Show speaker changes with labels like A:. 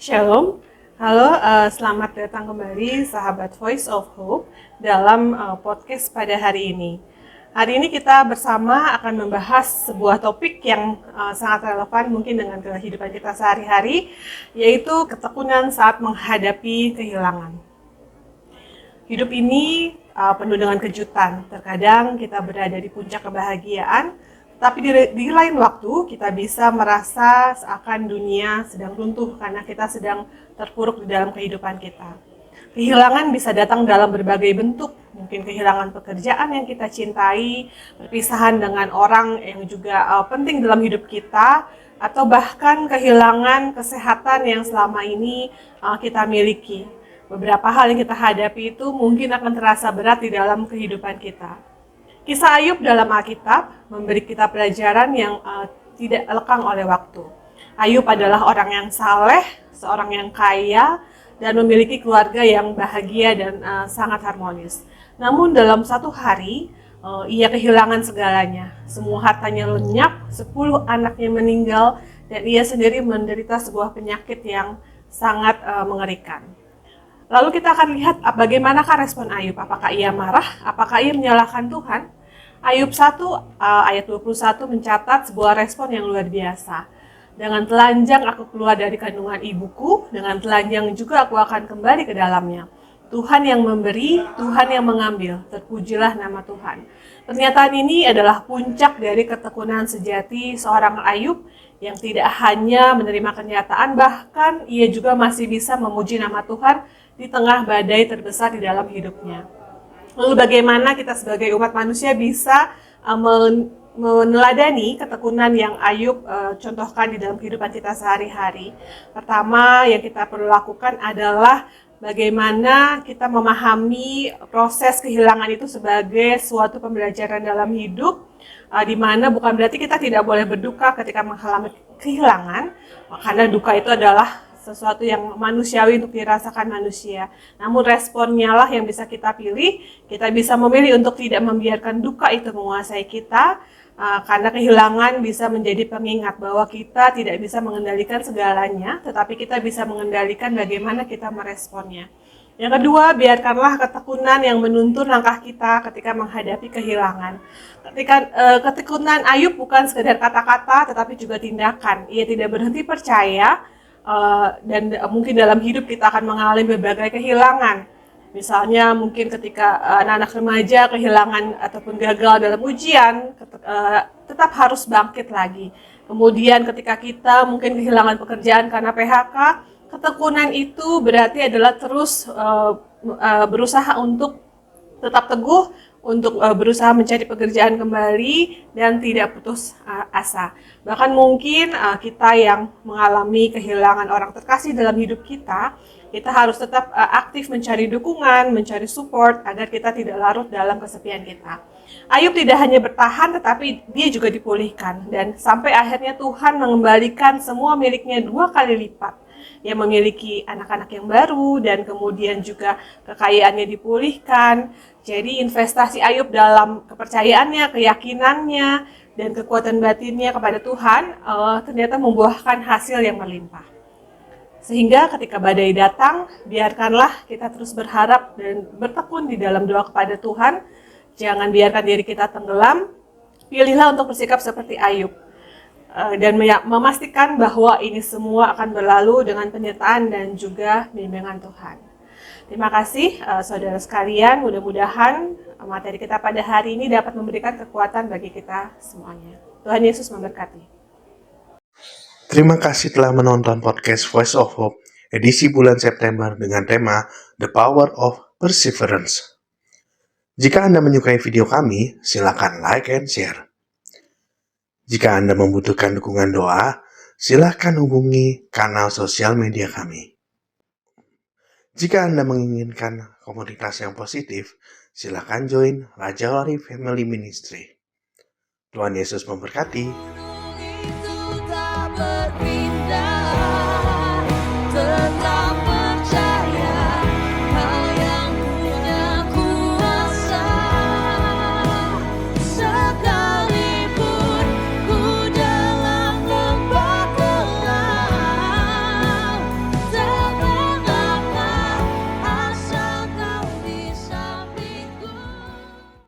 A: Shalom, halo, selamat datang kembali sahabat Voice of Hope dalam podcast pada hari ini. Hari ini kita bersama akan membahas sebuah topik yang sangat relevan mungkin dengan kehidupan kita sehari-hari, yaitu ketekunan saat menghadapi kehilangan. Hidup ini penuh dengan kejutan. Terkadang kita berada di puncak kebahagiaan, tapi di lain waktu kita bisa merasa seakan dunia sedang runtuh karena kita sedang terpuruk di dalam kehidupan kita. Kehilangan bisa datang dalam berbagai bentuk, mungkin kehilangan pekerjaan yang kita cintai, perpisahan dengan orang yang juga penting dalam hidup kita, atau bahkan kehilangan kesehatan yang selama ini kita miliki. Beberapa hal yang kita hadapi itu mungkin akan terasa berat di dalam kehidupan kita. Kisah Ayub dalam Alkitab memberi kita pelajaran yang tidak lekang oleh waktu. Ayub adalah orang yang saleh, seorang yang kaya, dan memiliki keluarga yang bahagia dan sangat harmonis. Namun dalam satu hari, ia kehilangan segalanya. Semua hartanya lenyap, 10 anaknya meninggal, dan ia sendiri menderita sebuah penyakit yang sangat mengerikan. Lalu kita akan lihat bagaimanakah respon Ayub. Apakah ia marah? Apakah ia menyalahkan Tuhan? Ayub 1 ayat 21 mencatat sebuah respon yang luar biasa. Dengan telanjang aku keluar dari kandungan ibuku, dengan telanjang juga aku akan kembali ke dalamnya. Tuhan yang memberi, Tuhan yang mengambil, terpujilah nama Tuhan. Pernyataan ini adalah puncak dari ketekunan sejati seorang Ayub yang tidak hanya menerima kenyataan, bahkan ia juga masih bisa memuji nama Tuhan di tengah badai terbesar di dalam hidupnya. Lalu bagaimana kita sebagai umat manusia bisa meneladani ketekunan yang Ayub contohkan di dalam kehidupan kita sehari-hari? Pertama yang kita perlu lakukan adalah bagaimana kita memahami proses kehilangan itu sebagai suatu pembelajaran dalam hidup, di mana bukan berarti kita tidak boleh berduka ketika mengalami kehilangan, karena duka itu adalah sesuatu yang manusiawi untuk dirasakan manusia. Namun responnya lah yang bisa kita pilih. Kita bisa memilih untuk tidak membiarkan duka itu menguasai kita, karena kehilangan bisa menjadi pengingat bahwa kita tidak bisa mengendalikan segalanya, tetapi kita bisa mengendalikan bagaimana kita meresponnya. Yang kedua, biarkanlah ketekunan yang menuntun langkah kita ketika menghadapi kehilangan. Ketekunan Ayub bukan sekedar kata-kata, tetapi juga tindakan. Ia tidak berhenti percaya, dan mungkin dalam hidup kita akan mengalami berbagai kehilangan. Misalnya mungkin ketika anak-anak remaja kehilangan ataupun gagal dalam ujian, tetap harus bangkit lagi. Kemudian ketika kita mungkin kehilangan pekerjaan karena PHK, ketekunan itu berarti adalah terus berusaha untuk tetap teguh, untuk berusaha mencari pekerjaan kembali dan tidak putus asa. Bahkan mungkin kita yang mengalami kehilangan orang terkasih dalam hidup kita harus tetap aktif mencari dukungan, mencari support agar kita tidak larut dalam kesepian kita. Ayub tidak hanya bertahan tetapi dia juga dipulihkan, dan sampai akhirnya Tuhan mengembalikan semua miliknya 2 kali lipat. Dia memiliki anak-anak yang baru dan kemudian juga kekayaannya dipulihkan. Jadi investasi Ayub dalam kepercayaannya, keyakinannya, dan kekuatan batinnya kepada Tuhan ternyata membuahkan hasil yang melimpah. Sehingga ketika badai datang, biarkanlah kita terus berharap dan bertekun di dalam doa kepada Tuhan. Jangan biarkan diri kita tenggelam. Pilihlah untuk bersikap seperti Ayub, dan memastikan bahwa ini semua akan berlalu dengan penyertaan dan juga bimbingan Tuhan. Terima kasih saudara sekalian, mudah-mudahan materi kita pada hari ini dapat memberikan kekuatan bagi kita semuanya. Tuhan Yesus memberkati.
B: Terima kasih telah menonton podcast Voice of Hope edisi bulan September dengan tema The Power of Perseverance. Jika Anda menyukai video kami, silakan like and share. Jika Anda membutuhkan dukungan doa, silakan hubungi kanal sosial media kami. Jika Anda menginginkan komunitas yang positif, silakan join Raja Wali Family Ministry. Tuhan Yesus memberkati.